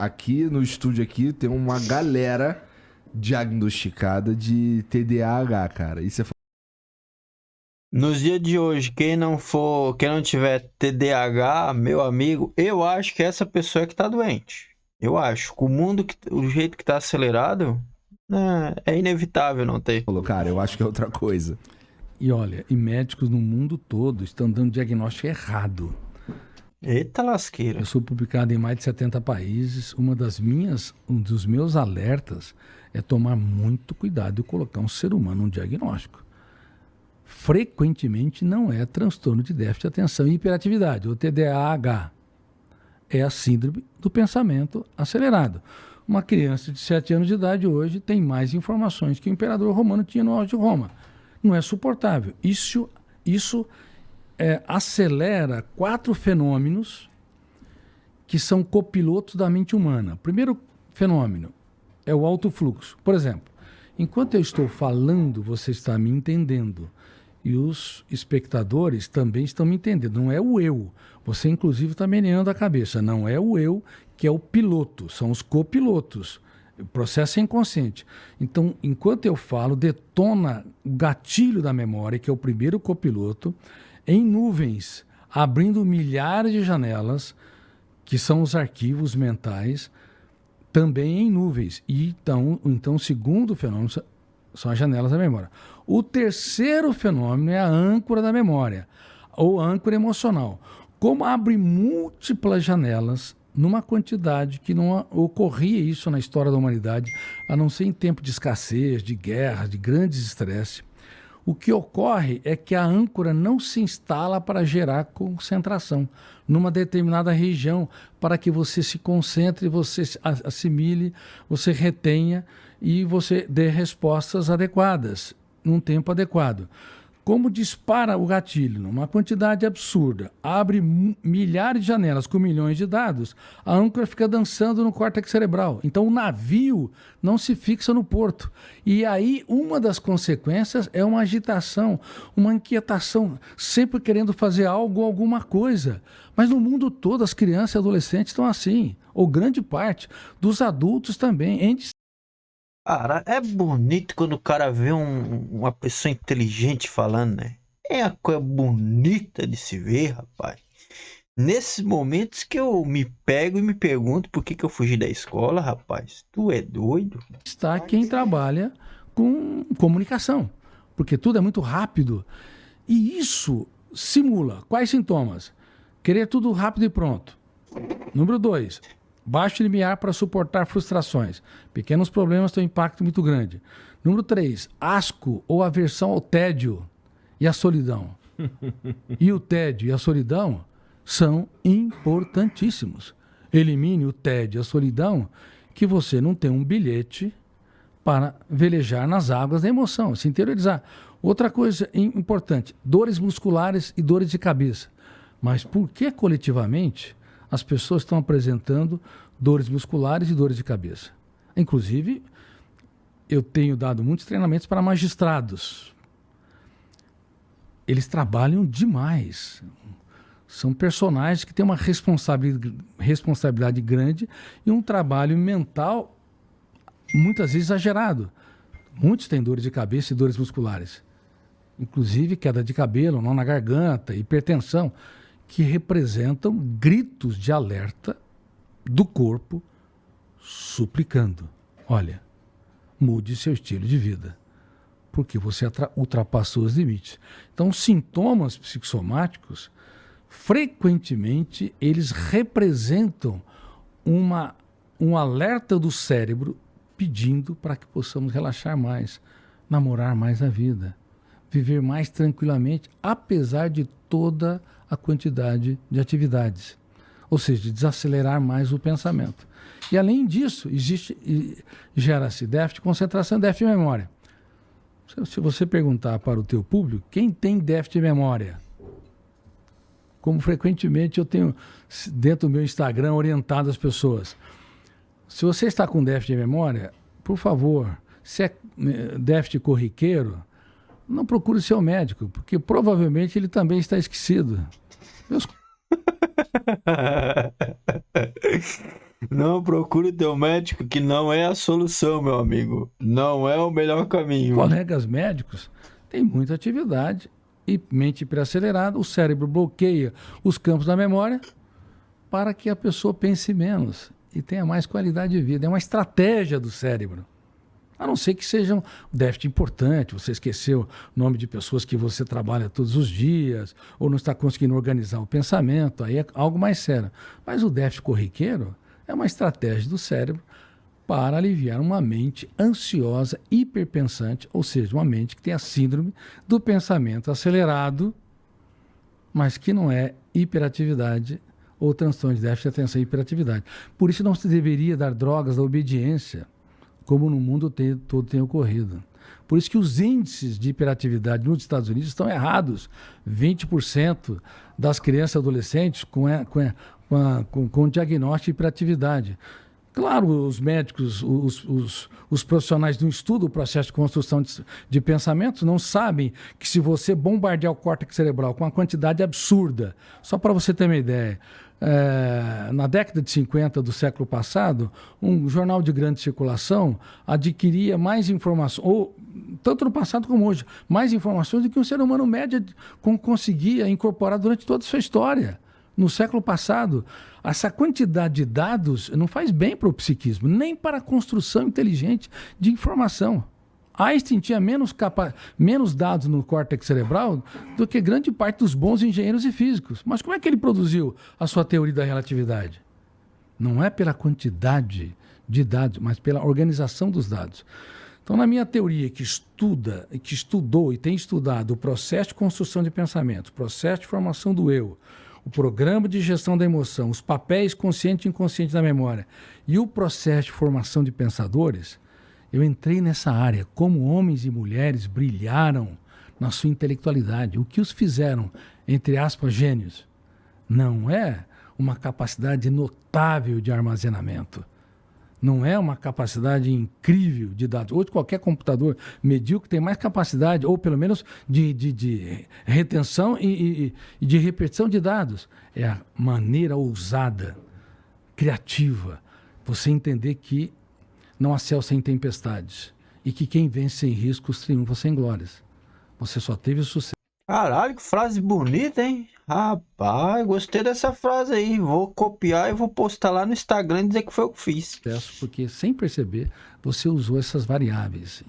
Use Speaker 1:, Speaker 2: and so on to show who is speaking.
Speaker 1: aqui no estúdio aqui tem uma galera diagnosticada de TDAH, cara. E você
Speaker 2: Nos dias de hoje, quem não tiver TDAH, meu amigo, eu acho que essa pessoa é que tá doente. Eu acho. Com o mundo, o jeito que tá acelerado, é inevitável não ter.
Speaker 1: falou, cara, eu acho que é outra coisa.
Speaker 3: E olha, e médicos no mundo todo estão dando diagnóstico errado.
Speaker 2: Eita
Speaker 3: Eu
Speaker 2: lasqueira.
Speaker 3: sou publicado em mais de 70 países. Um dos meus alertas é tomar muito cuidado e colocar um ser humano num diagnóstico. Frequentemente não é transtorno de déficit de atenção e hiperatividade, ou TDAH. É a síndrome do pensamento acelerado. Uma criança de 7 anos de idade hoje tem mais informações que o imperador romano tinha no auge de Roma. Não é suportável. Isso acelera 4 fenômenos que são copilotos da mente humana. O primeiro fenômeno é o alto fluxo. Por exemplo, enquanto eu estou falando, você está me entendendo. E os espectadores também estão me entendendo. Não é o eu. Você, inclusive, está meneando a cabeça. Não é o eu que é o piloto. São os copilotos. O processo é inconsciente. Então, enquanto eu falo, detona o gatilho da memória, que é o primeiro copiloto, em nuvens, abrindo milhares de janelas, que são os arquivos mentais, também em nuvens. E então o segundo fenômeno são as janelas da memória. O terceiro fenômeno é a âncora da memória, ou âncora emocional. Como abre múltiplas janelas numa quantidade que não ocorria isso na história da humanidade, a não ser em tempo de escassez, de guerra, de grandes estresses. O que ocorre é que a âncora não se instala para gerar concentração numa determinada região, para que você se concentre, você assimile, você retenha e você dê respostas adequadas, num tempo adequado. Como dispara o gatilho numa quantidade absurda, abre milhares de janelas com milhões de dados, a âncora fica dançando no córtex cerebral. Então o navio não se fixa no porto. E aí uma das consequências é uma agitação, uma inquietação, sempre querendo fazer algo ou alguma coisa. Mas no mundo todo as crianças e adolescentes estão assim, ou grande parte dos adultos também.
Speaker 2: Cara, é bonito quando o cara vê uma pessoa inteligente falando, né? É a coisa bonita de se ver, rapaz. Nesses momentos que eu me pego e me pergunto por que eu fugi da escola, rapaz. Tu é doido?
Speaker 3: Está quem trabalha com comunicação, porque tudo é muito rápido. E isso simula quais sintomas? Querer tudo rápido e pronto. Número 2, baixo limiar para suportar frustrações. Pequenos problemas têm um impacto muito grande. Número 3, asco ou aversão ao tédio e à solidão. E o tédio e a solidão são importantíssimos. Elimine o tédio e a solidão, que você não tem um bilhete para velejar nas águas da emoção, se interiorizar. Outra coisa importante, dores musculares e dores de cabeça. Mas por que coletivamente as pessoas estão apresentando dores musculares e dores de cabeça? Inclusive, eu tenho dado muitos treinamentos para magistrados. Eles trabalham demais. São personagens que têm uma responsabilidade grande e um trabalho mental muitas vezes exagerado. Muitos têm dores de cabeça e dores musculares. Inclusive queda de cabelo, nó na garganta, hipertensão, que representam gritos de alerta do corpo suplicando: olha, mude seu estilo de vida, porque você ultrapassou os limites. Então, sintomas psicossomáticos, frequentemente, eles representam um alerta do cérebro pedindo para que possamos relaxar mais, namorar mais a vida, viver mais tranquilamente, apesar de toda a quantidade de atividades. Ou seja, desacelerar mais o pensamento. E além disso, gera-se déficit de concentração e déficit de memória. Se você perguntar para o teu público, quem tem déficit de memória? Como frequentemente eu tenho dentro do meu Instagram orientado as pessoas. Se você está com déficit de memória, por favor, se é déficit corriqueiro, não procure seu médico, porque provavelmente ele também está esquecido. Meus...
Speaker 2: Não procure teu médico, que não é a solução, meu amigo. Não é o melhor caminho.
Speaker 3: Colegas médicos têm muita atividade e mente hiperacelerada, o cérebro bloqueia os campos da memória para que a pessoa pense menos e tenha mais qualidade de vida. É uma estratégia do cérebro. A não ser que seja um déficit importante, você esqueceu o nome de pessoas que você trabalha todos os dias, ou não está conseguindo organizar o pensamento, aí é algo mais sério. Mas o déficit corriqueiro é uma estratégia do cérebro para aliviar uma mente ansiosa, hiperpensante, ou seja, uma mente que tem a síndrome do pensamento acelerado, mas que não é hiperatividade ou transtorno de déficit de atenção e hiperatividade. Por isso não se deveria dar drogas da obediência, como no mundo todo tem ocorrido. Por isso que os índices de hiperatividade nos Estados Unidos estão errados. 20% das crianças e adolescentes com diagnóstico de hiperatividade. Claro, os médicos, os profissionais não estudam o processo de construção de pensamentos, não sabem que se você bombardear o córtex cerebral com uma quantidade absurda, só para você ter uma ideia, na década de 50 do século passado, um jornal de grande circulação adquiria mais informações, ou tanto no passado como hoje, mais informações do que um ser humano médio conseguia incorporar durante toda a sua história. No século passado, essa quantidade de dados não faz bem para o psiquismo, nem para a construção inteligente de informação. Einstein tinha menos dados no córtex cerebral do que grande parte dos bons engenheiros e físicos. Mas como é que ele produziu a sua teoria da relatividade? Não é pela quantidade de dados, mas pela organização dos dados. Então, na minha teoria, que estudou e tem estudado o processo de construção de pensamento, o processo de formação do eu, o programa de gestão da emoção, os papéis consciente e inconsciente da memória e o processo de formação de pensadores, eu entrei nessa área, como homens e mulheres brilharam na sua intelectualidade. O que os fizeram, entre aspas, gênios, não é uma capacidade notável de armazenamento. Não é uma capacidade incrível de dados. Hoje, qualquer computador medíocre tem mais capacidade, ou pelo menos de retenção e de repetição de dados. É a maneira ousada, criativa, você entender que não há céu sem tempestades e que quem vence sem riscos triunfa sem glórias. Você só teve sucesso.
Speaker 2: Caralho, que frase bonita, hein? Rapaz, gostei dessa frase aí. Vou copiar e vou postar lá no Instagram e dizer que foi eu que fiz.
Speaker 3: Porque, sem perceber, você usou essas variáveis.